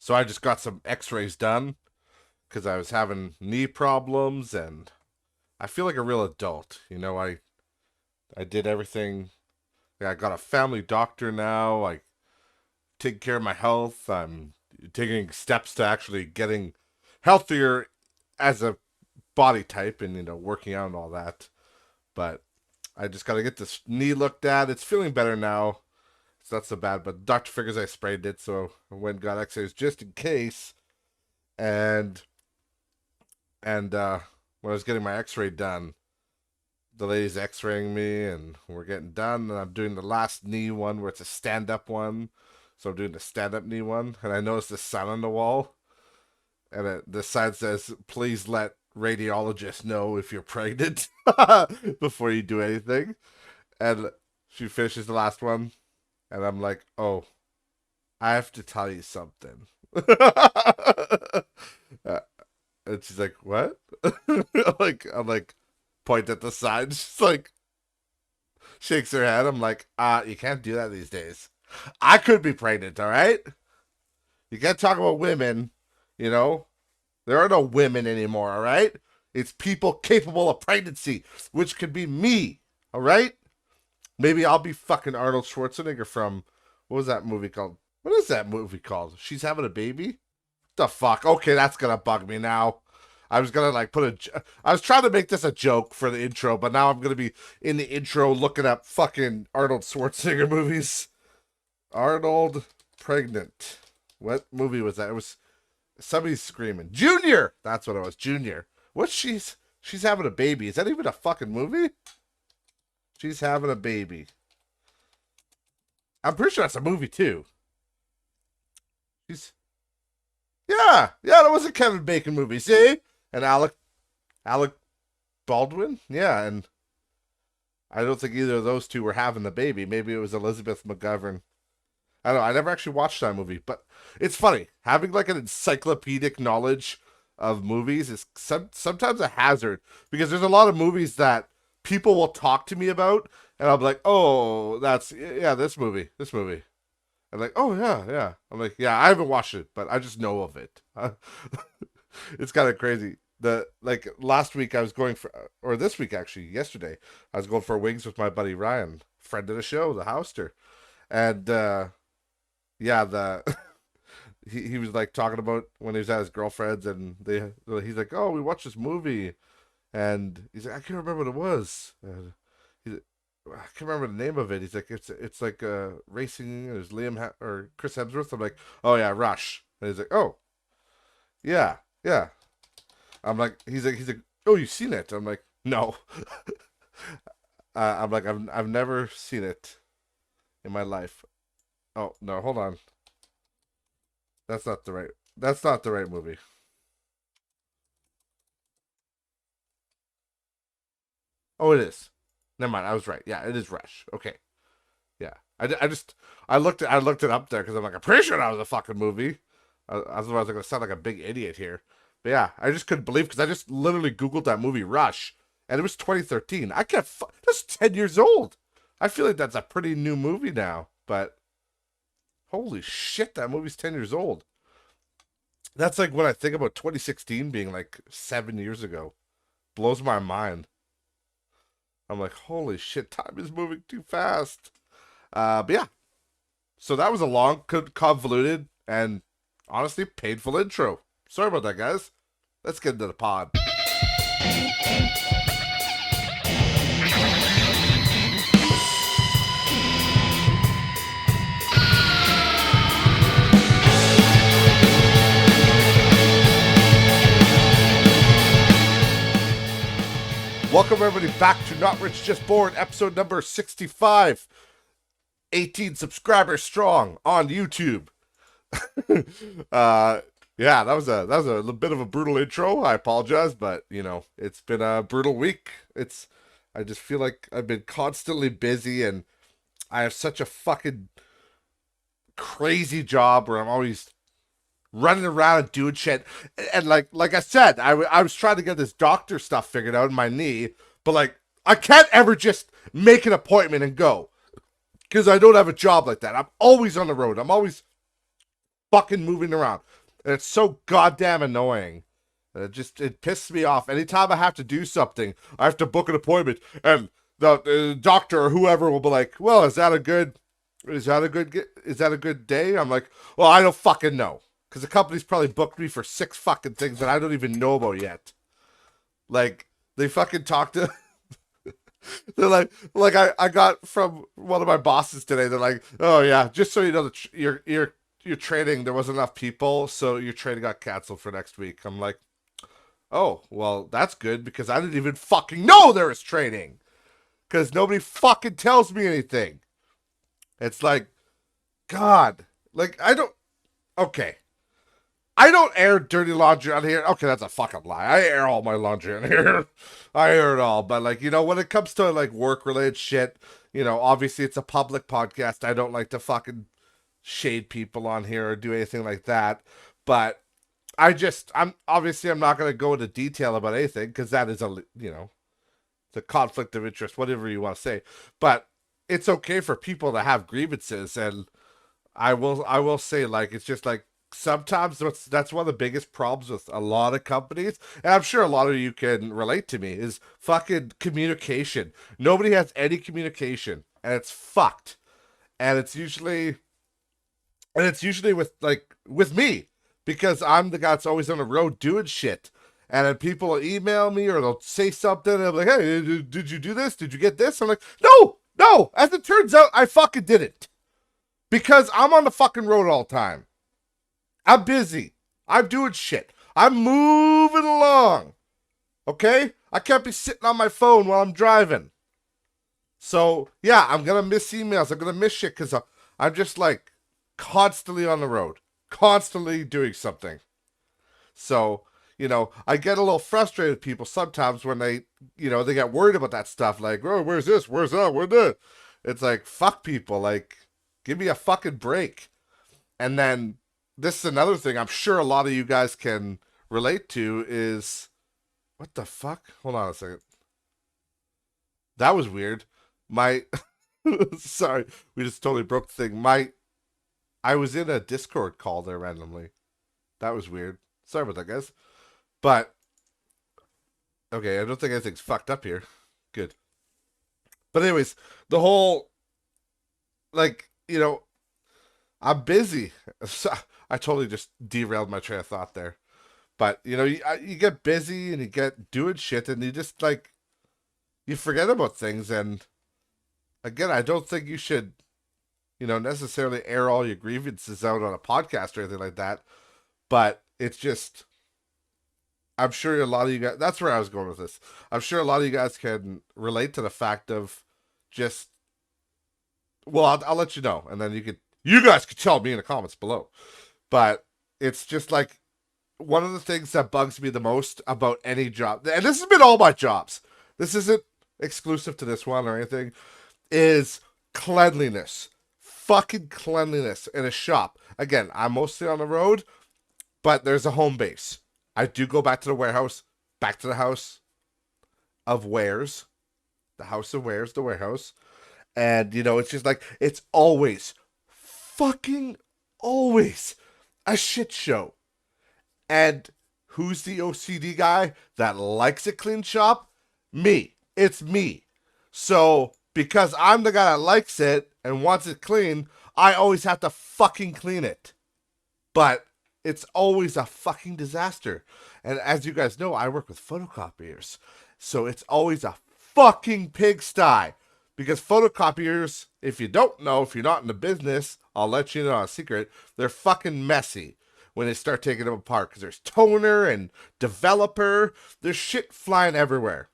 So I just got some x-rays done because I was having knee problems, and I feel like a real adult. I did everything. I got a family doctor now. I take care of my health. I'm taking steps to actually getting healthier as a body type, and working out and all that. But I just got to get this knee looked at. It's feeling better now. It's not so bad, but the doctor figures I sprained it, so I went and got x-rays just in case. And when I was getting my x-ray done, the lady's x-raying me, and we're getting done, and I'm doing the last knee one where it's a stand-up one. So I'm doing the stand-up knee one, and I noticed the sign on the wall, and the sign says, "Please let radiologists know if you're pregnant before you do anything." And she finishes the last one, and I'm like, "Oh, I have to tell you something." Uh, and she's like, "What?" I'm like, point at the sign. She's like, shakes her head. I'm like, you can't do that these days. I could be pregnant, all right? You can't talk about women, you know? There are no women anymore, all right? It's people capable of pregnancy, which could be me, all right? Maybe I'll be fucking Arnold Schwarzenegger from, what was that movie called? What is that movie called? She's having a baby? The fuck? Okay, that's gonna bug me now. I was gonna like I was trying to make this a joke for the intro, but now I'm gonna be in the intro looking up fucking Arnold Schwarzenegger movies. Arnold pregnant. What movie was that? It was somebody screaming. Junior! That's what it was. Junior. What she's having a baby. Is that even a fucking movie? She's having a baby. I'm pretty sure that's a movie too. She's yeah, that was a Kevin Bacon movie. See? And Alec Baldwin? Yeah, and I don't think either of those two were having the baby. Maybe it was Elizabeth McGovern. I don't know. I never actually watched that movie, but it's funny. Having like an encyclopedic knowledge of movies is sometimes a hazard, because there's a lot of movies that people will talk to me about, and I'll be like, "Oh, that's yeah, this movie." I'm like, "Oh yeah, yeah." I'm like, "Yeah, I haven't watched it, but I just know of it." It's kind of crazy. The like last week I was going for, or this week actually, yesterday I was going for wings with my buddy Ryan, friend of the show, the Houster, and yeah, the he was like talking about when he was at his girlfriend's, and he's like, "Oh, we watched this movie," and he's like, "I can't remember what it was." He's I can't remember the name of it. He's like, it's like racing. There's or Chris Hemsworth. I'm like, "Oh yeah, Rush." And he's like, "Oh yeah, yeah." I'm like, he's like, "Oh, you've seen it?" I'm like, "No." I'm like, I've never seen it in my life. Oh no, hold on. That's not the right movie. Oh, it is. Never mind. I was right. Yeah, it is Rush. Okay. Yeah. I looked it up there because I'm like, I'm pretty sure that was a fucking movie. Otherwise, I'm gonna sound like a big idiot here. But yeah, I just couldn't believe, because I just literally googled that movie Rush, and it was 2013. I can't. That's 10 years old. I feel like that's a pretty new movie now, but holy shit, that movie's 10 years old. That's like when I think about 2016 being like 7 years ago. Blows my mind. I'm like, holy shit, time is moving too fast. But yeah, so that was a long, convoluted, and honestly painful intro. Sorry about that, guys. Let's get into the pod. Welcome everybody back to Not Rich Just Bored, episode number 65. 18 subscribers strong on YouTube. Yeah, that was a little bit of a brutal intro. I apologize, but it's been a brutal week. I just feel like I've been constantly busy, and I have such a fucking crazy job where I'm always running around and doing shit. And like I said, I was trying to get this doctor stuff figured out in my knee, but like I can't ever just make an appointment and go, because I don't have a job like that. I'm always on the road. I'm always fucking moving around. And it's so goddamn annoying. And it pisses me off. Anytime I have to do something, I have to book an appointment, and the doctor or whoever will be like, "Well, is that a good day?" I'm like, "Well, I don't fucking know, because the company's probably booked me for 6 fucking things that I don't even know about yet." Like, they fucking talk to. They're like I got from one of my bosses today. They're like, "Oh yeah, just so you know, your training, there wasn't enough people, so your training got canceled for next week." I'm like, "Oh, well, that's good, because I didn't even fucking know there was training, because nobody fucking tells me anything." It's like, God, like, okay. I don't air dirty laundry on here. Okay, that's a fucking lie. I air all my laundry on here. I air it all. But, like, when it comes to, like, work-related shit, obviously it's a public podcast. I don't like to fucking shade people on here or do anything like that. But I'm not going to go into detail about anything, because that is the conflict of interest, whatever you want to say. But it's okay for people to have grievances, and I will say, like, it's just like, sometimes that's one of the biggest problems with a lot of companies, and I'm sure a lot of you can relate to me, is fucking communication. Nobody has any communication, and it's fucked. And it's usually with me, because I'm the guy that's always on the road doing shit. And then people will email me, or they'll say something, and I'm like, "Hey, did you do this? Did you get this?" I'm like, No. As it turns out, I fucking didn't. Because I'm on the fucking road all the time. I'm busy. I'm doing shit. I'm moving along. Okay? I can't be sitting on my phone while I'm driving. So, yeah, I'm going to miss emails. I'm going to miss shit, because I'm just, like, constantly on the road. Constantly doing something. So, I get a little frustrated with people sometimes when they get worried about that stuff. Like, "Oh, where's this? Where's that? Where's that?" It's like, fuck people. Like, give me a fucking break. And then, this is another thing I'm sure a lot of you guys can relate to is, what the fuck? Hold on a second. That was weird. Sorry, we just totally broke the thing. I was in a Discord call there randomly. That was weird. Sorry about that, guys. But, okay, I don't think anything's fucked up here. Good. But anyways, the whole, like, I'm busy. I totally just derailed my train of thought there. But, you get busy, and you get doing shit, and you just, like, you forget about things. And, again, I don't think you should, necessarily air all your grievances out on a podcast or anything like that. But it's just, I'm sure a lot of you guys, that's where I was going with this. I'm sure a lot of you guys can relate to the fact of just, well, I'll let you know, and then you guys could tell me in the comments below. But it's just like, one of the things that bugs me the most about any job, and this has been all my jobs, this isn't exclusive to this one or anything, is cleanliness. Fucking cleanliness in a shop. Again, I'm mostly on the road, but there's a home base. I do go back to the warehouse, back to the house of wares, the house of wares, the warehouse. And, it's just like, it's always, fucking always, a shit show. And who's the OCD guy that likes a clean shop? Me. It's me. So, because I'm the guy that likes it and wants it clean, I always have to fucking clean it. But it's always a fucking disaster. And as you guys know, I work with photocopiers. So it's always a fucking pigsty. Because photocopiers, if you don't know, if you're not in the business, I'll let you know a secret, they're fucking messy when they start taking them apart. Because there's toner and developer. There's shit flying everywhere.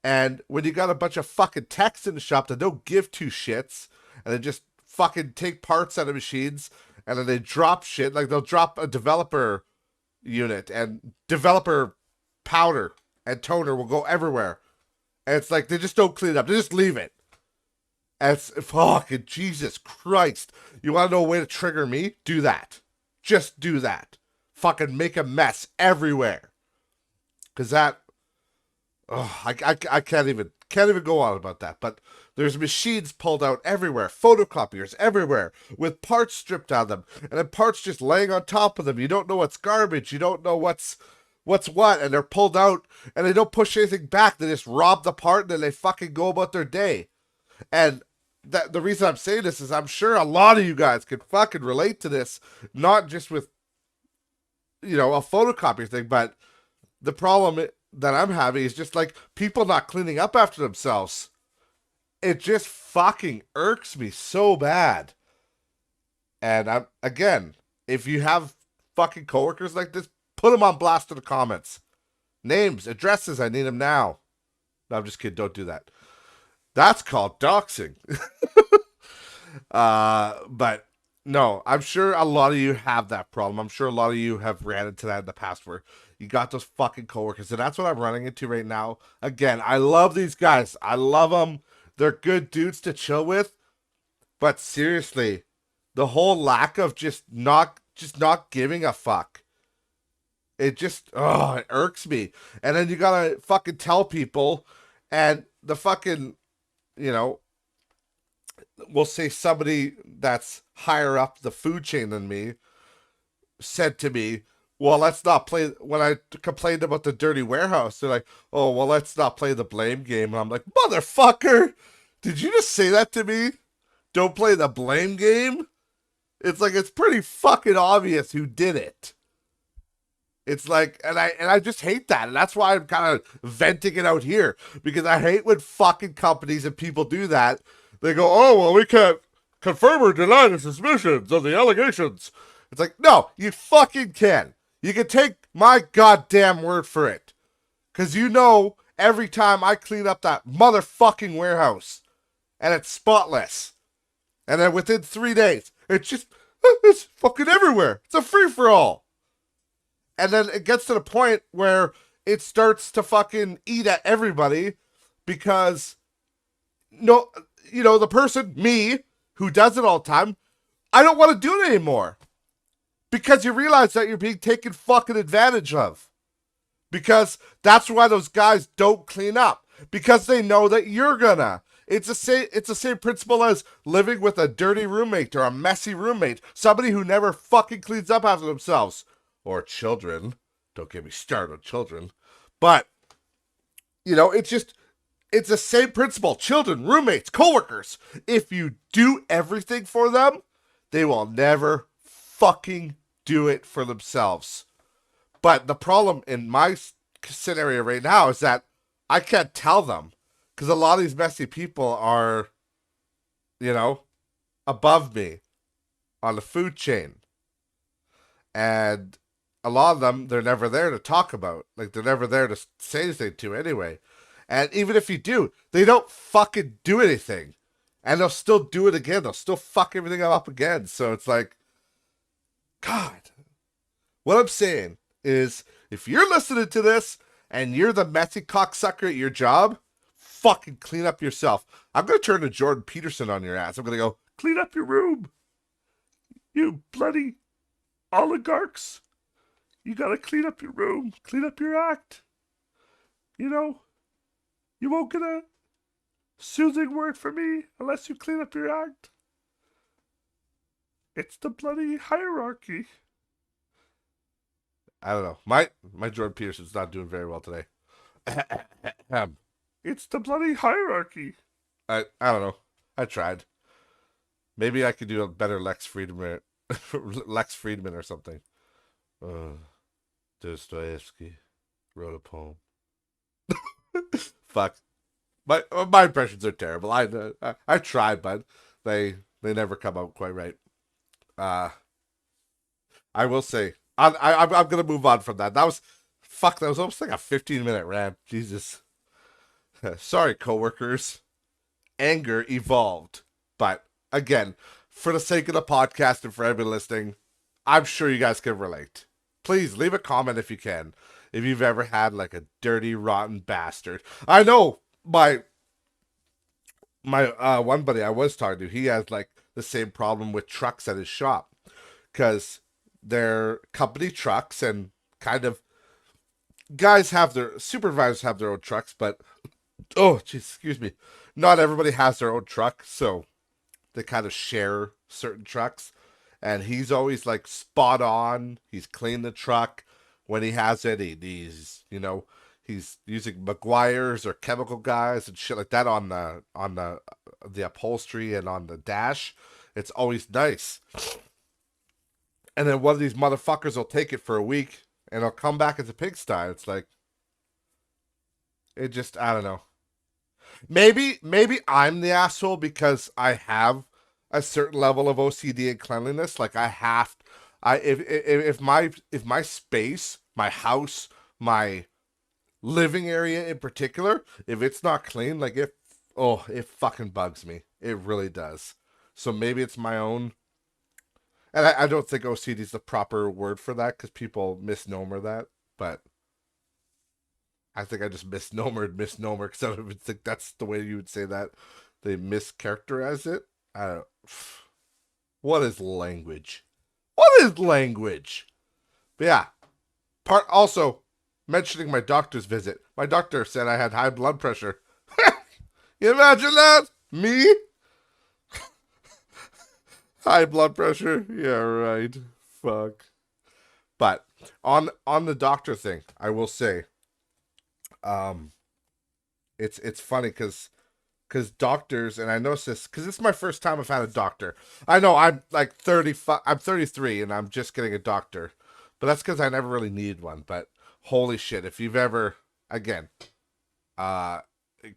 And when you got a bunch of fucking techs in the shop that don't give two shits, and they just fucking take parts out of machines, and then they drop shit, like they'll drop a developer unit, and developer powder and toner will go everywhere. And it's like, they just don't clean it up. They just leave it. And it's fucking Jesus Christ. You want to know a way to trigger me? Do that. Just do that. Fucking make a mess everywhere. Because that, I can't even go on about that. But There's machines pulled out everywhere, photocopiers everywhere, with parts stripped out of them, and then parts just laying on top of them. You don't know what's garbage. You don't know what's what, and they're pulled out, and they don't push anything back. They just rob the part, and then they fucking go about their day. And the reason I'm saying this is I'm sure a lot of you guys could fucking relate to this, not just with, a photocopier thing, but the problem that I'm having is just like people not cleaning up after themselves. It just fucking irks me so bad. And again, if you have fucking coworkers like this, put them on blast in the comments. Names, addresses, I need them now. No, I'm just kidding. Don't do that. That's called doxing. But no, I'm sure a lot of you have that problem. I'm sure a lot of you have ran into that in the past where you got those fucking coworkers. And that's what I'm running into right now. Again, I love these guys. I love them. They're good dudes to chill with. But seriously, the whole lack of just not giving a fuck. It irks me. And then you gotta fucking tell people, and the fucking, we'll say somebody that's higher up the food chain than me said to me, well, let's not play, when I complained about the dirty warehouse, they're like, oh, well, let's not play the blame game. And I'm like, motherfucker, did you just say that to me? Don't play the blame game? It's like, it's pretty fucking obvious who did it. It's like, and I just hate that. And that's why I'm kind of venting it out here. Because I hate when fucking companies and people do that. They go, oh, well, we can't confirm or deny the suspicions of the allegations. It's like, no, you fucking can. You can take my goddamn word for it. Because every time I clean up that motherfucking warehouse, and it's spotless, and then within 3 days, it's fucking everywhere. It's a free-for-all. And then it gets to the point where it starts to fucking eat at everybody because, the person, me, who does it all the time, I don't want to do it anymore. Because you realize that you're being taken fucking advantage of. Because that's why those guys don't clean up. Because they know that you're gonna. It's the same principle as living with a dirty roommate or a messy roommate. Somebody who never fucking cleans up after themselves. Or children. Don't get me started on children. But, it's the same principle. Children, roommates, coworkers. If you do everything for them, they will never fucking do it for themselves. But the problem in my scenario right now is that I can't tell them. Because a lot of these messy people are, above me on the food chain. And a lot of them, they're never there to talk about. Like, they're never there to say anything to anyway. And even if you do, they don't fucking do anything. And they'll still do it again. They'll still fuck everything up again. So it's like, God. What I'm saying is, if you're listening to this and you're the messy cocksucker at your job, fucking clean up yourself. I'm going to turn to Jordan Peterson on your ass. I'm going to go, clean up your room. You bloody oligarchs. You gotta clean up your room, clean up your act. You won't get a soothing word from me unless you clean up your act. It's the bloody hierarchy. I don't know. My Jordan Peterson's not doing very well today. It's the bloody hierarchy. I don't know. I tried. Maybe I could do a better Lex Friedman or something. Dostoevsky wrote a poem. Fuck. My impressions are terrible. I tried, but they never come out quite right. I will say I'm gonna move on from that. That was almost like a 15-minute rant. Jesus. Sorry, coworkers. Anger evolved, but again, for the sake of the podcast and for everybody listening, I'm sure you guys can relate. Please leave a comment if you can. If you've ever had like a dirty, rotten bastard. I know my one buddy I was talking to, he has like the same problem with trucks at his shop. Because they're company trucks and kind of supervisors have their own trucks, but, oh, geez, excuse me. not everybody has their own truck, so they kind of share certain trucks. And he's always like spot on. He's cleaned the truck when he has it. He's he's using McGuire's or chemical guys and shit like that on the upholstery and on the dash. It's always nice. And then one of these motherfuckers will take it for a week and it'll come back as a pigsty. It's like it just I don't know. Maybe I'm the asshole because I have a certain level of OCD and cleanliness. Like I have, I if my space, my house, my living area in particular, if it's not clean, like it fucking bugs me. It really does. So maybe it's my own, and I don't think OCD is the proper word for that because people misnomer that, but I think I just misnomer because I don't even think that's the way you would say that. They mischaracterize it. I don't. What is language? What is language? But yeah, part also mentioning my doctor's visit. My doctor said I had high blood pressure. You imagine that? Me? High blood pressure? Yeah, right. Fuck. But on the doctor thing, I will say, um, it's funny because doctors, and I noticed this because it's my first time I've had a doctor. I know I'm like 35, I'm 33 and I'm just getting a doctor, but that's because I never really needed one. But holy shit, if you've ever, again, uh,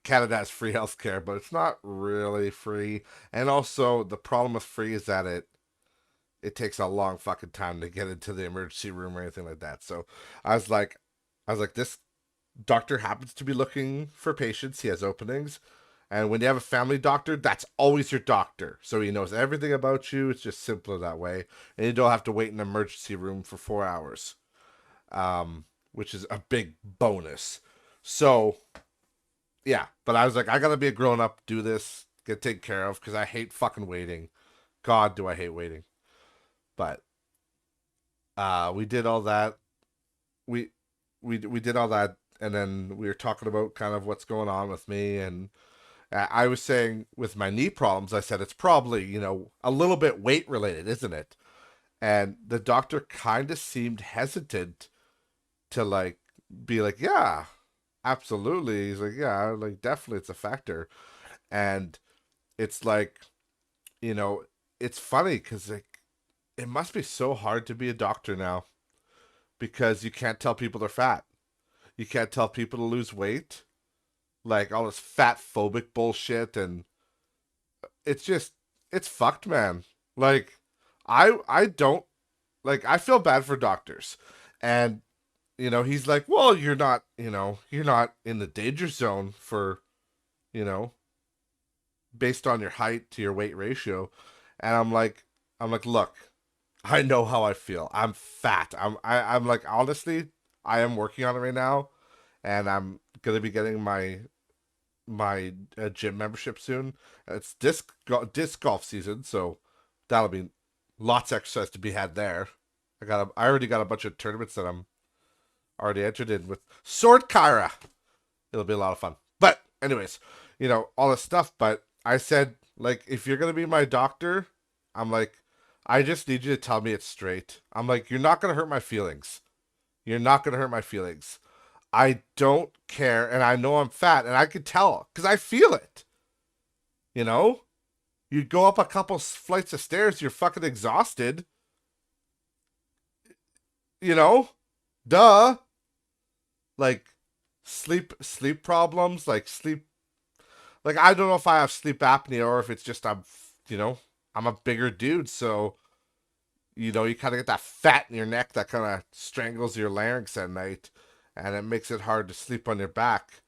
Canada has free healthcare, but it's not really free. And also the problem with free is that it takes a long fucking time to get into the emergency room or anything like that. So I was like, this doctor happens to be looking for patients. He has openings. And when you have a family doctor, that's always your doctor. So he knows everything about you. It's just simpler that way. And you don't have to wait in an emergency room for 4 hours, which is a big bonus. So, yeah. But I was like, I got to be a grown up, do this, get taken care of, because I hate fucking waiting. God, do I hate waiting. But we did all that. We, we did all that. And then we were talking about kind of what's going on with me and I was saying with my knee problems, I said it's probably, a little bit weight related, isn't it? And the doctor kind of seemed hesitant to like be like, yeah, absolutely. He's like, yeah, like definitely it's a factor. And it's like, you know, it's funny because like it must be so hard to be a doctor now because you can't tell people they're fat. You can't tell people to lose weight, like all this fat phobic bullshit, and it's just it's fucked, man. Like I don't like I feel bad for doctors, and he's like, well, you're not in the danger zone for you know based on your height to your weight ratio, and I'm like, look, I know how I feel. I'm fat. I'm like honestly, I am working on it right now, and I'm gonna be getting my gym membership soon. It's disc golf season, so that'll be lots of exercise to be had there. I already got a bunch of tournaments that I'm already entered in with Sword Kyra. It'll be a lot of fun. But anyways, all this stuff. But I said like if you're gonna be my doctor, I'm like I just need you to tell me it straight. I'm like you're not gonna hurt my feelings. You're not gonna hurt my feelings. I don't care, and I know I'm fat, and I could tell because I feel it. You know, you go up a couple flights of stairs, you're fucking exhausted. You know, duh. Like sleep problems, like sleep. Like I don't know if I have sleep apnea or if it's just I'm a bigger dude, so you kind of get that fat in your neck that kind of strangles your larynx at night, and it makes it hard to sleep on your back.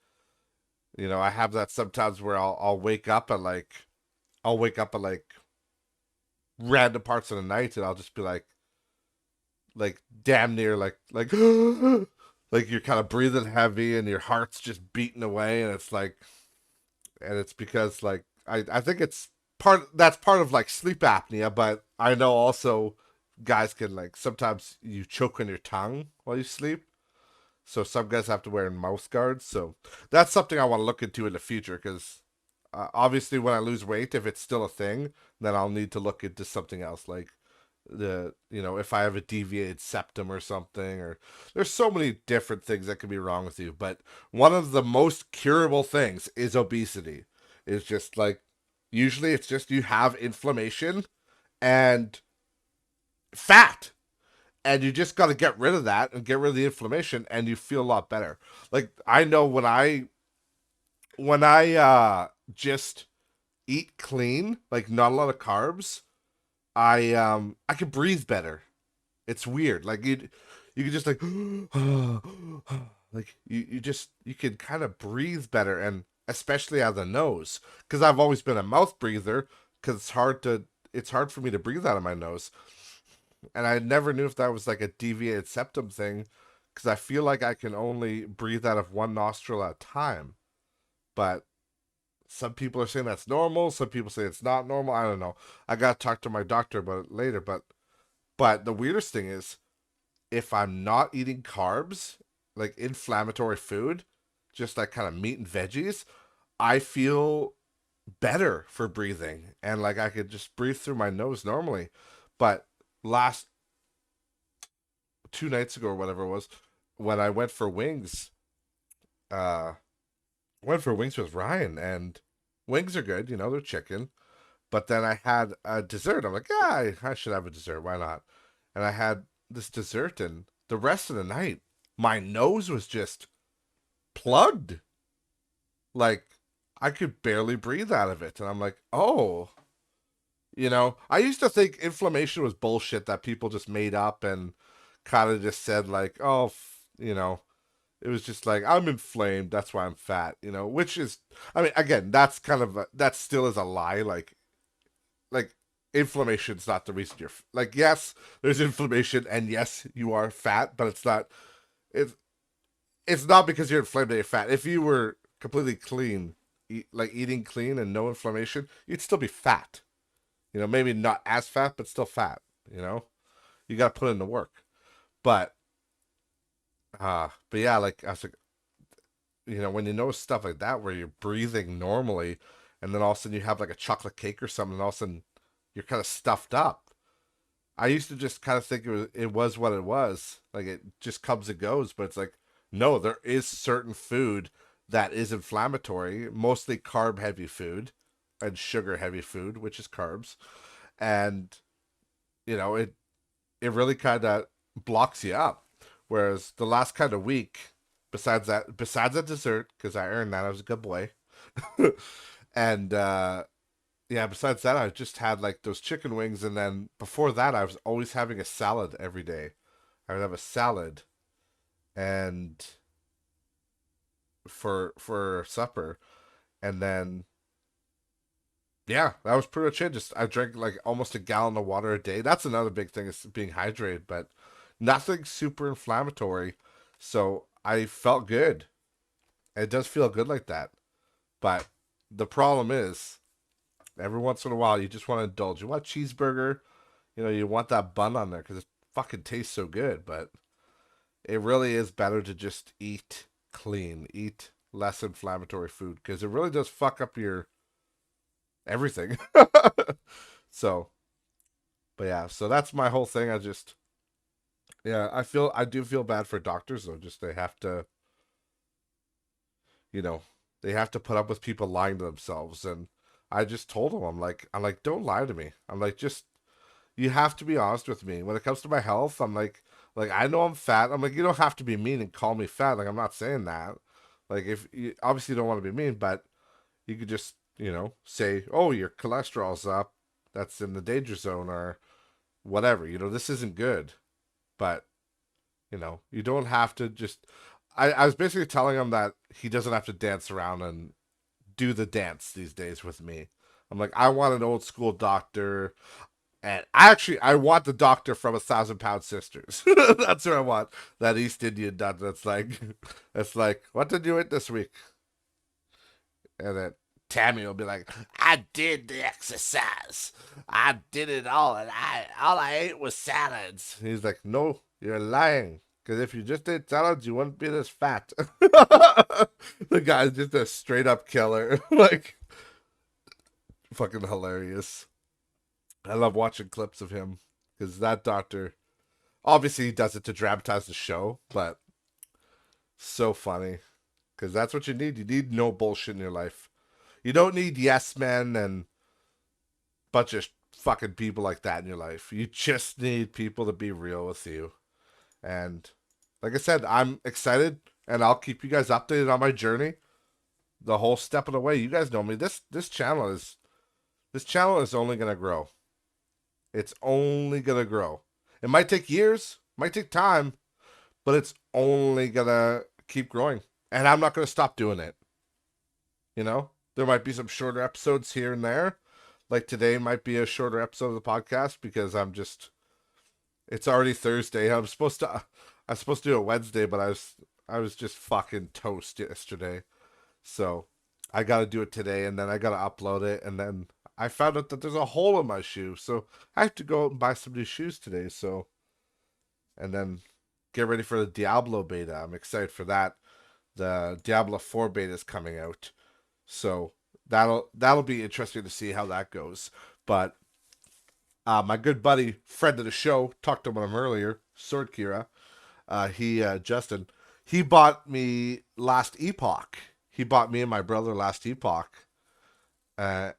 I have that sometimes where I'll wake up at like random parts of the night, and I'll just be like damn near like like you're kind of breathing heavy and your heart's just beating away, and it's because like I think that's part of like sleep apnea, but I know also guys can like sometimes you choke on your tongue while you sleep. So some guys have to wear mouth guards. So that's something I want to look into in the future because Obviously, when I lose weight, if it's still a thing, then I'll need to look into something else, like if I have a deviated septum or something, or there's so many different things that can be wrong with you. But one of the most curable things is obesity. It's just like usually it's just you have inflammation and fat, and you just got to get rid of that and get rid of the inflammation, and you feel a lot better. Like I know when I just eat clean, like not a lot of carbs, I can breathe better. It's weird. Like you can just like like you can kind of breathe better, and especially out of the nose, because I've always been a mouth breather, because it's hard for me to breathe out of my nose, and I never knew if that was like a deviated septum thing, because I feel like I can only breathe out of one nostril at a time. But some people are saying that's normal. Some people say it's not normal. I don't know. I gotta talk to my doctor about it later. But the weirdest thing is, if I'm not eating carbs, like inflammatory food, just like kind of meat and veggies, I feel better for breathing, and like I could just breathe through my nose normally. But last 2 nights ago or whatever it was, when I uh, went for wings with Ryan, and wings are good, they're chicken. But then I had a dessert. I'm like, yeah, I should have a dessert. Why not? And I had this dessert, and the rest of the night, my nose was just plugged. Like, I could barely breathe out of it. And I'm like, oh, I used to think inflammation was bullshit that people just made up and kind of just said, like, oh, it was just like, I'm inflamed. That's why I'm fat, which is, I mean, again, that's kind of, that still is a lie. Like inflammation's not the reason you're like, yes, there's inflammation, and yes, you are fat, but it's it's not because you're inflamed that you're fat. If you were completely clean, like eating clean and no inflammation, you'd still be fat. Maybe not as fat, but still fat. You got to put in the work. But but yeah, like I was like, when you know stuff like that where you're breathing normally, and then all of a sudden you have like a chocolate cake or something, and all of a sudden you're kind of stuffed up. I used to just kind of think it was what it was. Like it just comes and goes, but it's like, no, there is certain food that is inflammatory, mostly carb heavy food and sugar heavy food, which is carbs. And it really kind of blocks you up. Whereas the last kind of week, besides that dessert, because I earned that, I was a good boy. And yeah, besides that, I just had like those chicken wings, and then before that, I was always having a salad every day. I would have a salad and for supper, and then yeah, that was pretty much it. Just I drank like almost a gallon of water a day. That's another big thing is being hydrated, but nothing super inflammatory. So I felt good. It does feel good like that. But the problem is, every once in a while, you just want to indulge. You want a cheeseburger, you want that bun on there because it fucking tastes so good. But it really is better to just eat clean, eat less inflammatory food, because it really does fuck up your everything. So, but yeah, so that's my whole thing. Yeah, I do feel bad for doctors though. Just you know, they have to put up with people lying to themselves. And I just told them, I'm like, don't lie to me. I'm like, just you have to be honest with me when it comes to my health. I'm like I know I'm fat. I'm like, you don't have to be mean and call me fat. Like I'm not saying that. Like if you obviously don't want to be mean, but you could just say, oh, your cholesterol's up. That's in the danger zone or whatever. This isn't good. But you don't have to just. I was basically telling him that he doesn't have to dance around and do the dance these days with me. I'm like, I want an old school doctor. And I want the doctor from A 1,000 Pound Sisters. That's what I want. That East Indian doctor. That's like, what did you eat this week? And then Tammy will be like, I did the exercise. I did it all, and all I ate was salads. He's like, no, you're lying. Because if you just ate salads, you wouldn't be this fat. The guy's just a straight up killer. Like, Fucking hilarious. I love watching clips of him because that doctor, obviously, he does it to dramatize the show, but so funny because that's what you need. You need no bullshit in your life. You don't need yes men and bunch of fucking people like that in your life. You just need people to be real with you. And like I said, I'm excited and I'll keep you guys updated on my journey the whole step of the way. You guys know me. This channel is only gonna grow. It's only gonna grow. It might take years, might take time, but it's only gonna keep growing. And I'm not gonna stop doing it. You know? There might be some shorter episodes here and there. Like today might be a shorter episode of the podcast because it's already Thursday. I'm supposed to do it Wednesday, but I was just fucking toast yesterday. So I gotta do it today and then I gotta upload it and then I found out that there's a hole in my shoe. So I have to go out and buy some new shoes today. So and then get ready for the Diablo beta. I'm excited for that. The Diablo 4 beta is coming out. So that'll be interesting to see how that goes. But my good buddy, friend of the show, talked to him earlier, Sword Kira. Justin, he bought me last Epoch. He bought me and my brother last Epoch, uh,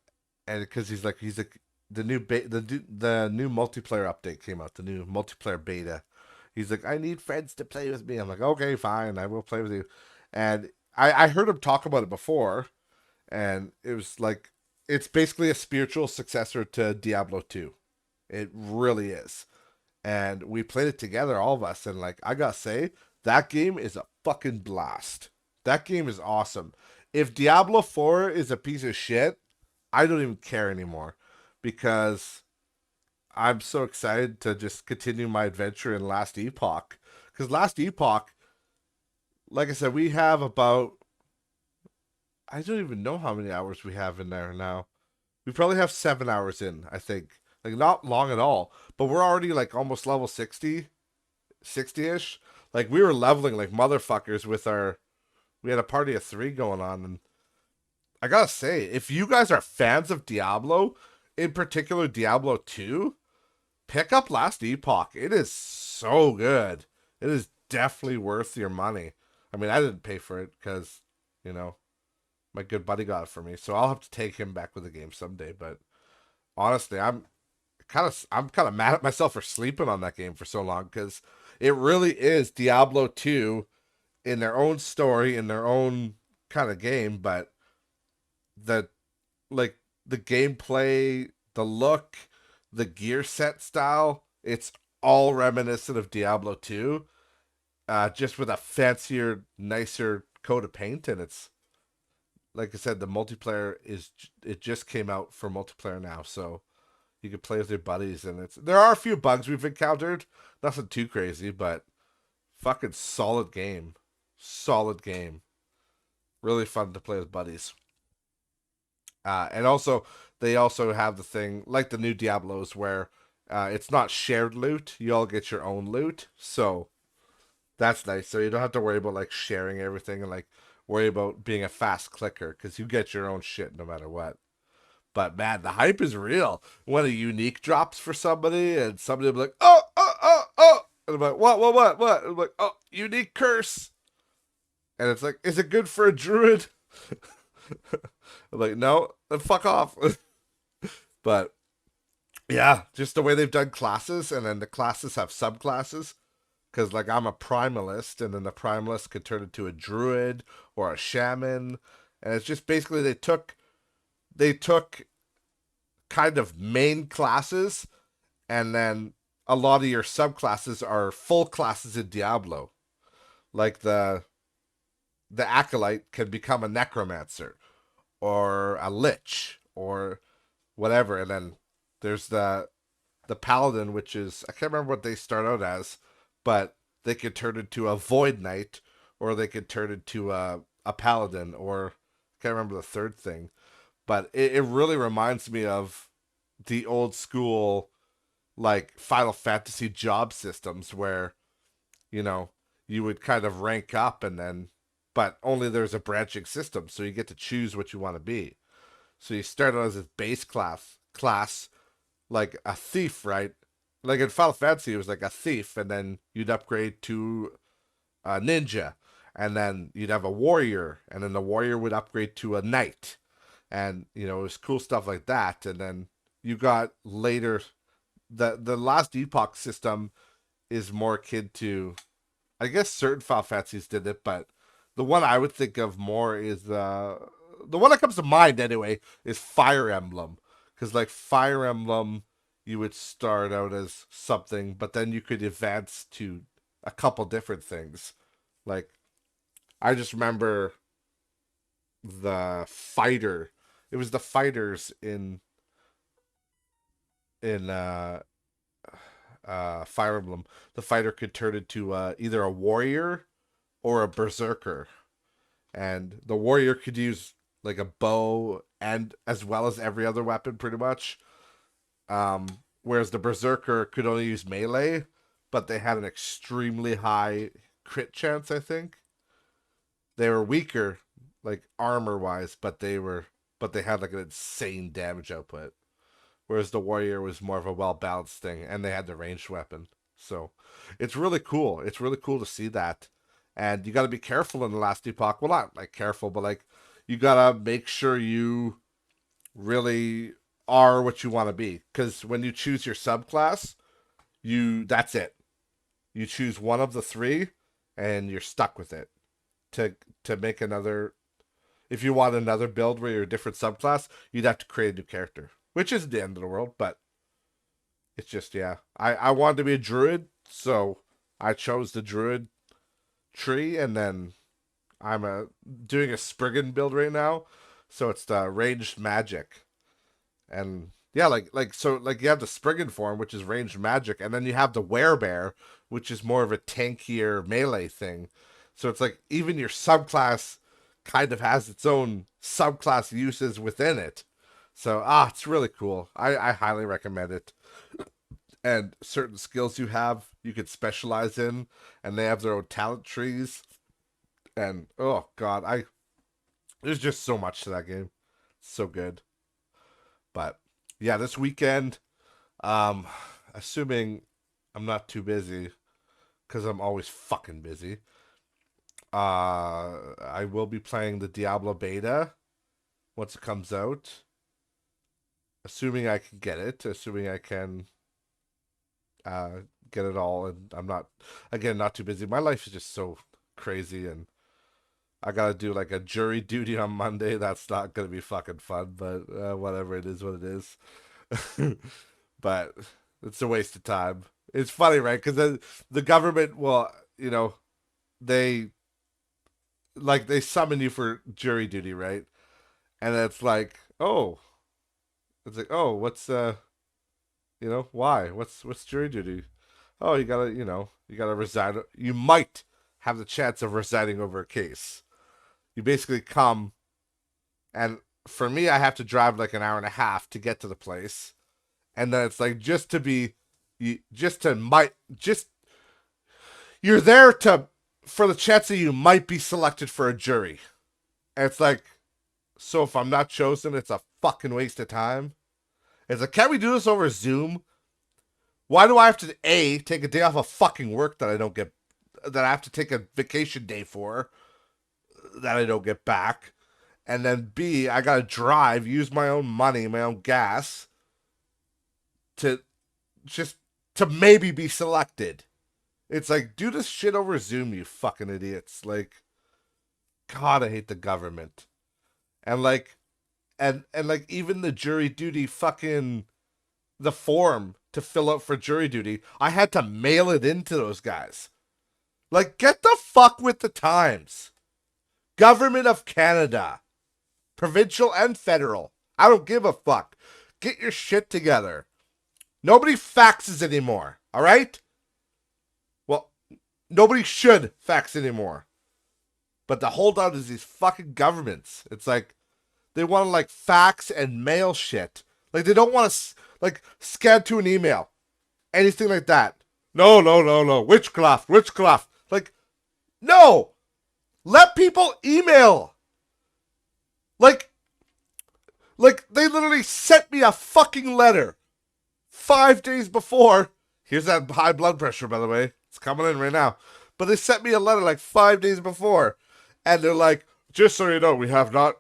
and because he's like the new multiplayer update came out, the new multiplayer beta. He's like, I need friends to play with me. I'm like, okay, fine, I will play with you. And I heard him talk about it before, and it was like it's basically a spiritual successor to Diablo 2. It really is. And we played it together, all of us, and like I gotta say, that game is a fucking blast. That game is awesome. If Diablo 4 is a piece of shit, I don't even care anymore because I'm so excited to just continue my adventure in Last Epoch. Because Last Epoch, like I said, we have about, I don't even know how many hours we have in there now. We probably have 7 hours in, I think. Like, not long at all. But we're already, like, almost level 60-ish. Like, we were leveling like motherfuckers with our. We had a party of 3 going on. And I gotta say, if you guys are fans of Diablo, in particular Diablo 2, pick up Last Epoch. It is so good. It is definitely worth your money. I mean, I didn't pay for it because, you know, my good buddy got it for me. So I'll have to take him back with the game someday. But honestly, I'm kind of mad at myself for sleeping on that game for so long because it really is Diablo 2 in their own story, in their own kind of game, but the like the gameplay, the look, the gear set style, it's all reminiscent of Diablo 2, just with a fancier, nicer coat of paint, and it's like I said, the multiplayer it just came out for multiplayer now, so you can play with your buddies, and there are a few bugs we've encountered, nothing too crazy, but fucking solid game, really fun to play with buddies. And also, they also have the thing like the new Diablos where it's not shared loot; you all get your own loot, so that's nice. So you don't have to worry about like sharing everything and like worry about being a fast clicker because you get your own shit no matter what. But man, the hype is real. When a unique drops for somebody, and somebody will be like, "Oh, oh, oh, oh," and I'm like, "What?" And I'm like, "Oh, unique curse," and it's like, "Is it good for a druid?" I'm like, "No, then fuck off." But yeah, just the way they've done classes, and then the classes have subclasses. Because like I'm a primalist, and then the primalist could turn into a druid or a shaman, and it's just basically they took kind of main classes, and then a lot of your subclasses are full classes in Diablo. Like the acolyte can become a necromancer or a lich or whatever, and then there's the paladin, which is I can't remember what they start out as, but they could turn into a void knight, or they could turn into a paladin, or I can't remember the third thing. But it really reminds me of the old school like Final Fantasy job systems where, you know, you would kind of rank up and then but only there's a branching system, so you get to choose what you want to be. So you start out as a base class like a thief, right? Like in Final Fantasy, it was like a thief, and then you'd upgrade to a ninja, and then you'd have a warrior, and then the warrior would upgrade to a knight, and it was cool stuff like that. And then you got later the last epoch system is more akin to, I guess certain Final Fantasies did it, but the one I would think of more is the one that comes to mind anyway is Fire Emblem, because like Fire Emblem, you would start out as something, but then you could advance to a couple different things. Like I just remember the fighter. It was the fighters in Fire Emblem. The fighter could turn into either a warrior or a berserker, and the warrior could use like a bow and as well as every other weapon, pretty much. Whereas the berserker could only use melee, but they had an extremely high crit chance. I think they were weaker, like armor wise, but they had like an insane damage output. Whereas the warrior was more of a well balanced thing, and they had the ranged weapon. So it's really cool. It's really cool to see that, and you got to be careful in the last epoch. Well, not like careful, but like you gotta make sure you really are what you want to be. Because when you choose your subclass, that's it. You choose one of the three, and you're stuck with it. To make another, if you want another build where you're a different subclass, you'd have to create a new character, which is the end of the world. But it's just, yeah. I wanted to be a druid, so I chose the druid tree, and then doing a Spriggan build right now, so it's the ranged magic, and yeah, like you have the Spriggan form, which is ranged magic, and then you have the Werebear, which is more of a tankier melee thing. So it's like even your subclass kind of has its own subclass uses within it. So it's really cool. I highly recommend it. And certain skills you could specialize in, and they have their own talent trees. And oh god, there's just so much to that game. So good. But yeah, this weekend, um, assuming I'm not too busy, because I'm always fucking busy. I will be playing the Diablo beta once it comes out. Assuming I can get it, assuming I can get it all, and I'm not, again, not too busy. My life is just so crazy, and I gotta do like a jury duty on Monday. That's not gonna be fucking fun, but whatever, it is what it is. But it's a waste of time. It's funny, right? Because the government, well, they they summon you for jury duty, right? And it's like, oh, what's why? What's jury duty? Oh, you gotta resign. You might have the chance of residing over a case. You basically come, and for me, I have to drive like an hour and a half to get to the place, and then it's like you're there to for the chance that you might be selected for a jury. And it's like, so if I'm not chosen, it's a fucking waste of time. It's like, can't we do this over Zoom? Why do I have to take a day off of fucking work that I have to take a vacation day for, that I don't get back? And then B, I gotta drive, use my own money, my own gas, to just to maybe be selected. It's like, do this shit over Zoom, you fucking idiots. Like, God, I hate the government. And like, and like even the jury duty fucking, the form to fill out for jury duty, I had to mail it into those guys. Like, get the fuck with the times. Government of Canada. Provincial and federal. I don't give a fuck. Get your shit together. Nobody faxes anymore, alright? Well, nobody should fax anymore. But the holdout is these fucking governments. It's like, they want to like fax and mail shit. Like, they don't want to like scan to an email. Anything like that. No, no, no, no. Witchcraft. Like, no. Let people email. Like, Like, they literally sent me a fucking letter 5 days before. Here's that high blood pressure, by the way. It's coming in right now. But they sent me a letter like 5 days before. And they're like, just so you know, we have not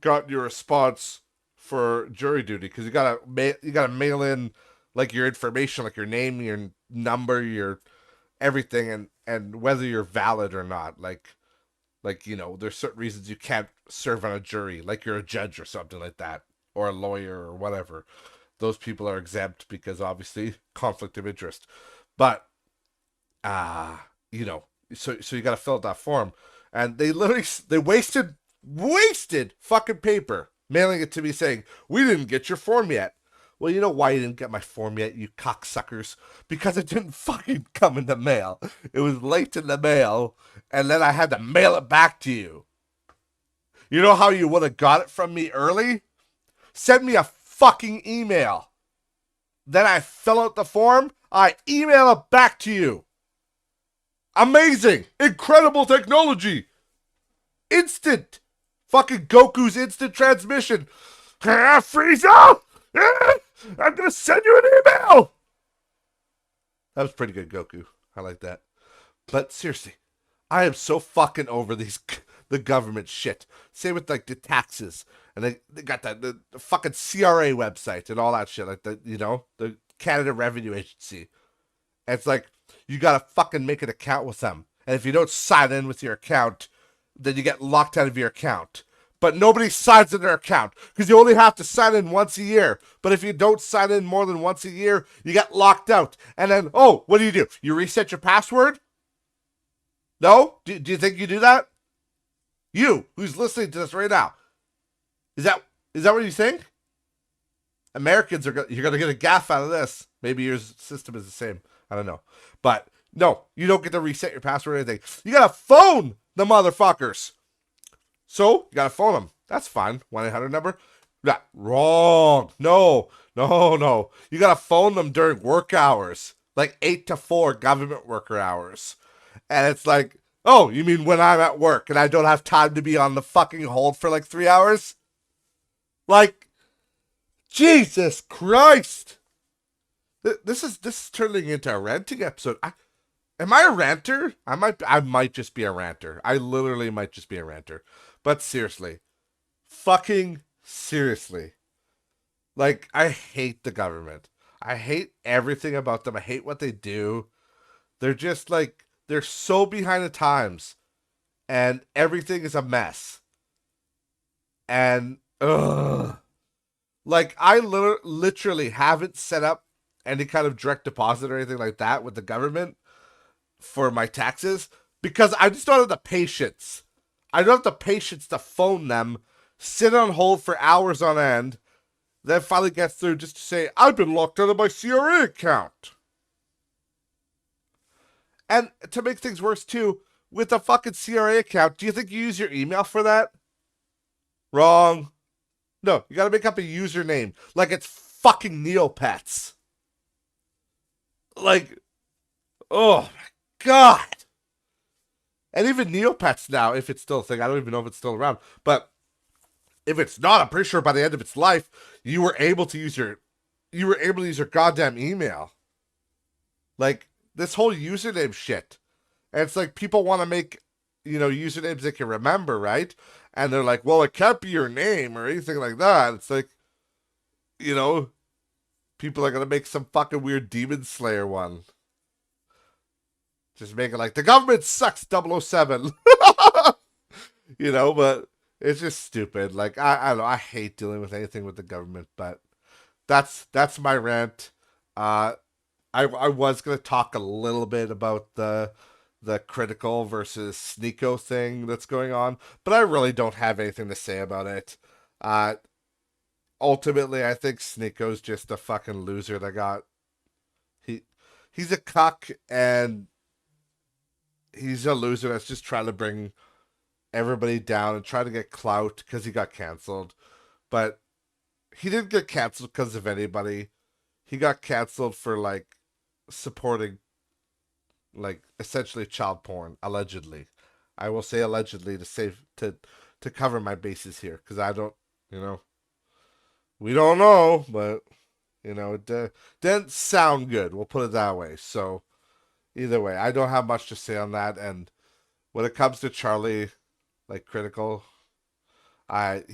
gotten your response for jury duty because you gotta mail in like your information, like your name, your number, your everything, and whether you're valid or not. Like there's certain reasons you can't serve on a jury, like you're a judge or something like that, or a lawyer or whatever. Those people are exempt because obviously conflict of interest. But uh you know, so you got to fill out that form, and they wasted fucking paper mailing it to me saying we didn't get your form yet. Well, you know why you didn't get my form yet, you cocksuckers? Because it didn't fucking come in the mail. It was late in the mail, and then I had to mail it back to you. You know how you would have got it from me early? Send me a fucking email. Then I fill out the form, I email it back to you. Amazing! Incredible technology! Instant! Fucking Goku's instant transmission. Frieza! I'm gonna send you an email! That was pretty good, Goku. I like that. But seriously, I am so fucking over the government shit. Same with like the taxes. And they got the fucking CRA website and all that shit. Like the Canada Revenue Agency. And it's like, you gotta fucking make an account with them. And if you don't sign in with your account, then you get locked out of your account. But nobody signs in their account because you only have to sign in once a year. But if you don't sign in more than once a year, you get locked out. And then, oh, what do? You reset your password? No? Do you think you do that? You, who's listening to this right now, is that what you think? Americans you're gonna get a gaff out of this. Maybe your system is the same. I don't know, but no, you don't get to reset your password or anything. You gotta phone the motherfuckers. So you gotta phone them. That's fine. 1-800 number. Yeah, wrong. No. You gotta phone them during work hours, like 8 to 4 government worker hours, and it's like, oh, you mean when I'm at work and I don't have time to be on the fucking hold for like 3 hours? Like, Jesus Christ. This is turning into a ranting episode. Am I a ranter? I might just be a ranter. I literally might just be a ranter. But seriously, fucking seriously. Like, I hate the government. I hate everything about them. I hate what they do. They're just like, they're so behind the times. And everything is a mess. And, ugh. Like, I literally haven't set up any kind of direct deposit or anything like that with the government for my taxes because I just don't have the patience. I don't have the patience to phone them, sit on hold for hours on end, then finally get through just to say, I've been locked out of my CRA account. And to make things worse too, with the fucking CRA account, do you think you use your email for that? Wrong. No, you gotta make up a username like it's fucking Neopets. Like, oh my god. And even Neopets now, if it's still a thing, I don't even know if it's still around, but if it's not, I'm pretty sure by the end of its life, you were able to use your goddamn email. Like, this whole username shit. And it's like people want to make, usernames they can remember, right? And they're like, well, it can't be your name or anything like that. It's like, people are going to make some fucking weird Demon Slayer one. Just make it like, the government sucks, 007. But it's just stupid. Like, I don't know. I hate dealing with anything with the government, but that's my rant. I was going to talk a little bit about the critical versus Sneeko thing that's going on, but I really don't have anything to say about it. Ultimately, I think Sneeko's just a fucking loser that got... He's a cuck, and he's a loser that's just trying to bring everybody down and try to get clout because he got canceled. But he didn't get canceled because of anybody. He got canceled for, like, supporting, like, essentially child porn, allegedly. I will say allegedly to cover my bases here, because I don't, We don't know, but it didn't sound good. We'll put it that way. So either way, I don't have much to say on that. And when it comes to Charlie, like critical, I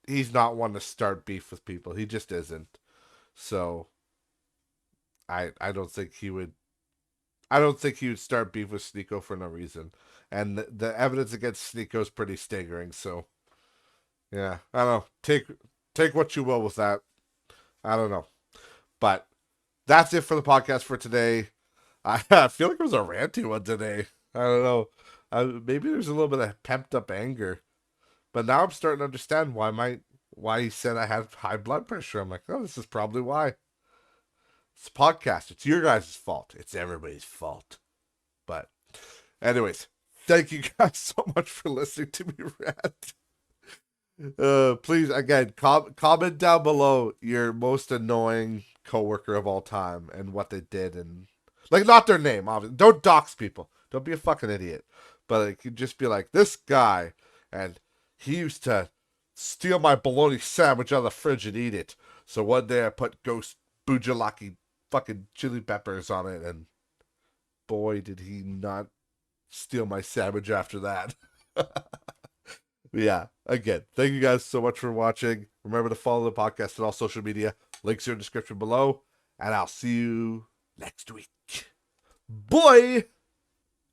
he's not one to start beef with people. He just isn't. So I don't think he would. I don't think he would start beef with Sneeko for no reason. And the evidence against Sneeko is pretty staggering. So yeah, I don't know. Take what you will with that. I don't know, but that's it for the podcast for today. I feel like it was a ranty one today. I don't know. Maybe there's a little bit of pumped up anger, but now I'm starting to understand why he said I had high blood pressure. I'm like, oh, this is probably why. It's a podcast. It's your guys' fault. It's everybody's fault. But, anyways, thank you guys so much for listening to me rant. Please, again, comment down below your most annoying coworker of all time and what they did, and like, not their name, obviously. Don't dox people. Don't be a fucking idiot. But it could just be like, this guy, and he used to steal my bologna sandwich out of the fridge and eat it. So one day I put ghost bujalaki fucking chili peppers on it, and boy, did he not steal my sandwich after that. Yeah, again, thank you guys so much for watching. Remember to follow the podcast on all social media. Links are in the description below. And I'll see you next week. Boy!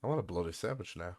I want a bloated sandwich now.